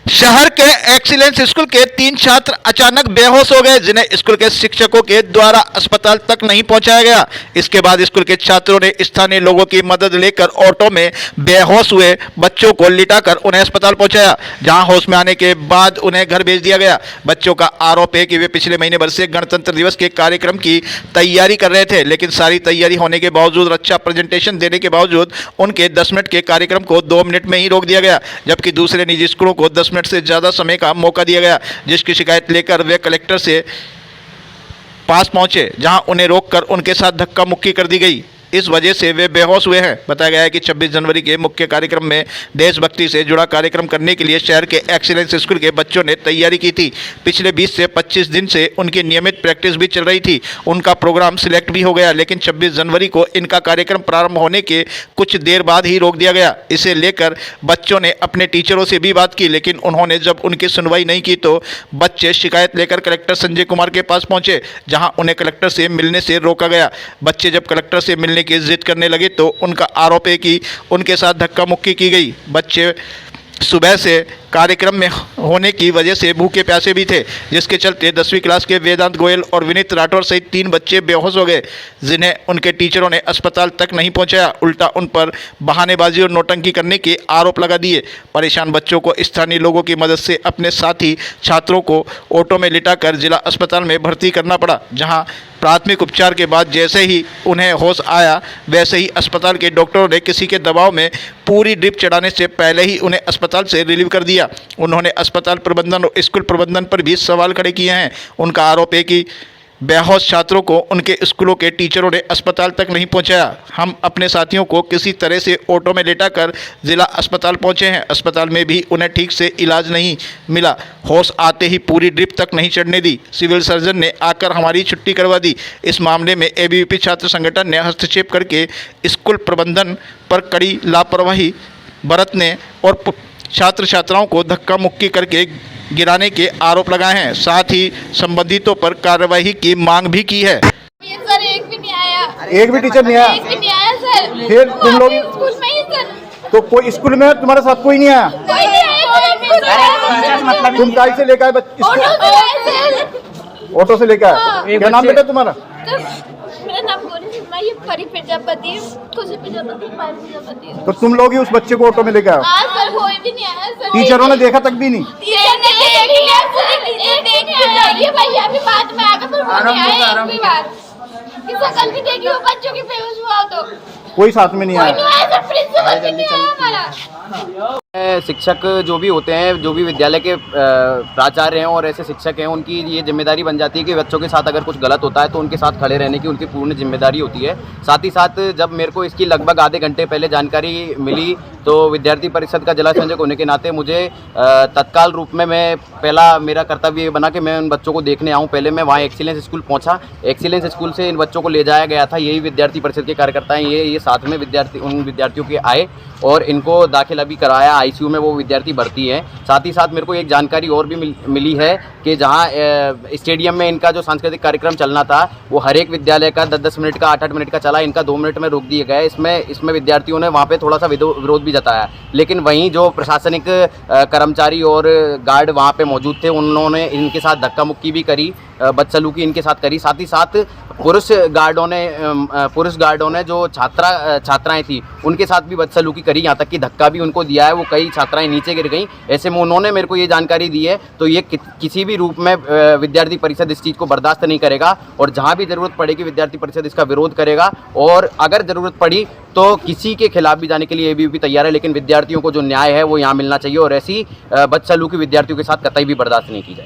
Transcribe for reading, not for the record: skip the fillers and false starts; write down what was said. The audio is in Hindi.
शहर के एक्सीलेंस स्कूल के 3 छात्र अचानक बेहोश हो गए, जिन्हें स्कूल के शिक्षकों के द्वारा अस्पताल तक नहीं पहुंचाया गया। इसके बाद स्कूल के छात्रों ने स्थानीय लोगों की मदद लेकर ऑटो में बेहोश हुए बच्चों को लिटाकर उन्हें अस्पताल पहुंचाया, जहां होश में आने के बाद उन्हें घर भेज दिया गया। बच्चों का आरोप है कि वे पिछले महीने भर से गणतंत्र दिवस के कार्यक्रम की तैयारी कर रहे थे, लेकिन सारी तैयारी होने के बावजूद, अच्छा प्रेजेंटेशन देने के बावजूद उनके 10 मिनट के कार्यक्रम को 2 मिनट में ही रोक दिया गया, जबकि दूसरे निजी स्कूलों को 10 मिनट से ज़्यादा समय का मौका दिया गया। जिसकी शिकायत लेकर वे कलेक्टर से पास पहुंचे, जहां उन्हें रोककर उनके साथ धक्का मुक्की कर दी गई। इस वजह से वे बेहोश हुए हैं। बताया गया है कि 26 जनवरी के मुख्य कार्यक्रम में देशभक्ति से जुड़ा कार्यक्रम करने के लिए शहर के एक्सीलेंस स्कूल के बच्चों ने तैयारी की थी। पिछले 20 से 25 दिन से उनकी नियमित प्रैक्टिस भी चल रही थी। उनका प्रोग्राम सिलेक्ट भी हो गया, लेकिन 26 जनवरी को इनका कार्यक्रम प्रारंभ होने के कुछ देर बाद ही रोक दिया गया। इसे लेकर बच्चों ने अपने टीचरों से भी बात की, लेकिन उन्होंने जब उनकी सुनवाई नहीं की तो बच्चे शिकायत लेकर कलेक्टर संजय कुमार के पास पहुंचे, जहां उन्हें कलेक्टर से मिलने से रोका गया। बच्चे जब कलेक्टर से मिलने की जिद करने लगे तो उनका आरोप है कि उनके साथ धक्का मुक्की की गई। बच्चे सुबह से कार्यक्रम में होने की वजह से भूखे प्यासे भी थे, जिसके चलते 10वीं क्लास के वेदांत गोयल और विनीत राठौर सहित 3 बच्चे बेहोश हो गए, जिन्हें उनके टीचरों ने अस्पताल तक नहीं पहुंचाया, उल्टा उन पर बहानेबाजी और नौटंकी करने के आरोप लगा दिए। परेशान बच्चों को स्थानीय लोगों की मदद से अपने साथी छात्रों को ऑटो में लिटाकर जिला अस्पताल में भर्ती करना पड़ा, जहां प्राथमिक उपचार के बाद जैसे ही उन्हें होश आया, वैसे ही अस्पताल के डॉक्टरों ने किसी के दबाव में पूरी ड्रिप चढ़ाने से पहले ही उन्हें अस्पताल से रिलीव कर दिया। उन्होंने अस्पताल प्रबंधन और स्कूल प्रबंधन पर भी सवाल खड़े किए हैं। उनका आरोप है कि बेहोश छात्रों को उनके स्कूलों के टीचरों ने अस्पताल तक नहीं पहुंचाया। हम अपने साथियों को किसी तरह से ऑटो में लेटाकर जिला अस्पताल पहुंचे हैं। अस्पताल में भी उन्हें ठीक से इलाज नहीं मिला। होश आते ही पूरी ड्रिप तक नहीं चढ़ने दी। सिविल सर्जन ने आकर हमारी छुट्टी करवा दी। इस मामले में एबीवीपी छात्र संगठन ने हस्तक्षेप करके स्कूल प्रबंधन पर कड़ी लापरवाही बरतने और छात्र छात्राओं को धक्का मुक्की करके गिराने के आरोप लगाए हैं। साथ ही संबंधितों पर कार्रवाई की मांग भी की है। ये सर एक भी नहीं आया। एक भी टीचर नहीं आया? एक भी नहीं आया सर। फिर तुम लोग स्कूल में ही सर। तो कोई स्कूल में तुम्हारे साथ कोई नहीं आया? कोई नहीं आया। तुम गाड़ी से लेकर आए? ऑटो से लेकर आए? क्या नाम बेटा तुम्हारा? मेरा नाम गोरी शर्मा, ये परी प्रजापति, खुशी प्रजापति, पायल प्रजापति। तो तुम लोग ही उस बच्चे को ऑटो में लेकर आए? हाँ सर, कोई भी नहीं आया सर। टीचरों ने देखा तक भी नहीं? टीचर ने देख लिया सर। ये भैया भी बाद में आकर पर वो नहीं आए एक भी बार। कि शकल भी देखी वो बच्चों की बेहोश हुआ तो कोई साथ में नहीं कोई आया? नहीं आया सर। प्रिंसिपल भी नहीं आया हमारा। शिक्षक जो भी होते हैं, जो भी विद्यालय के प्राचार्य हैं और ऐसे शिक्षक हैं, उनकी ये जिम्मेदारी बन जाती है कि बच्चों के साथ अगर कुछ गलत होता है तो उनके साथ खड़े रहने की उनकी पूर्ण जिम्मेदारी होती है। साथ ही साथ जब मेरे को इसकी लगभग आधे घंटे पहले जानकारी मिली तो विद्यार्थी परिषद का जिला संयोजक होने के नाते मुझे तत्काल रूप में मैं पहला मेरा कर्तव्य ये बना कि मैं उन बच्चों को देखने आऊँ। पहले मैं वहाँ एक्सीलेंस स्कूल पहुँचा। एक्सीलेंस स्कूल से इन बच्चों को ले जाया गया था। यही विद्यार्थी परिषद के कार्यकर्ता हैं, ये साथ में उन विद्यार्थियों के आए और इनको दाखिला भी कराया। आईसीयू में वो विद्यार्थी भर्ती है। साथ ही साथ मेरे को एक जानकारी और भी मिली है कि जहाँ स्टेडियम में इनका जो सांस्कृतिक कार्यक्रम चलना था वो हर एक विद्यालय का 10-10 मिनट का 8-8 मिनट का चला, इनका 2 मिनट में रोक दिया गया। इसमें विद्यार्थियों ने वहाँ पे थोड़ा सा विरोध भी जताया, लेकिन वहीं जो प्रशासनिक कर्मचारी और गार्ड वहाँ पे मौजूद थे उन्होंने इनके साथ धक्का मुक्की भी करी, बदसलूकी इनके साथ करी। साथ ही साथ पुरुष गार्डों ने जो छात्राएं थी उनके साथ भी बदसलूकी करी, यहाँ तक कि धक्का भी उनको दिया है। वो कई छात्राएं नीचे गिर गईं। ऐसे में उन्होंने मेरे को ये जानकारी दी है। तो ये किसी भी रूप में विद्यार्थी परिषद इस चीज़ को बर्दाश्त नहीं करेगा और जहाँ भी ज़रूरत पड़ेगी विद्यार्थी परिषद इसका विरोध करेगा और अगर ज़रूरत पड़ी तो किसी के खिलाफ भी जाने के लिए एबीवीपी तैयार है। लेकिन विद्यार्थियों को जो न्याय है वो यहाँ मिलना चाहिए और ऐसी बदसलूकी विद्यार्थियों के साथ कतई भी बर्दाश्त नहीं की जाए।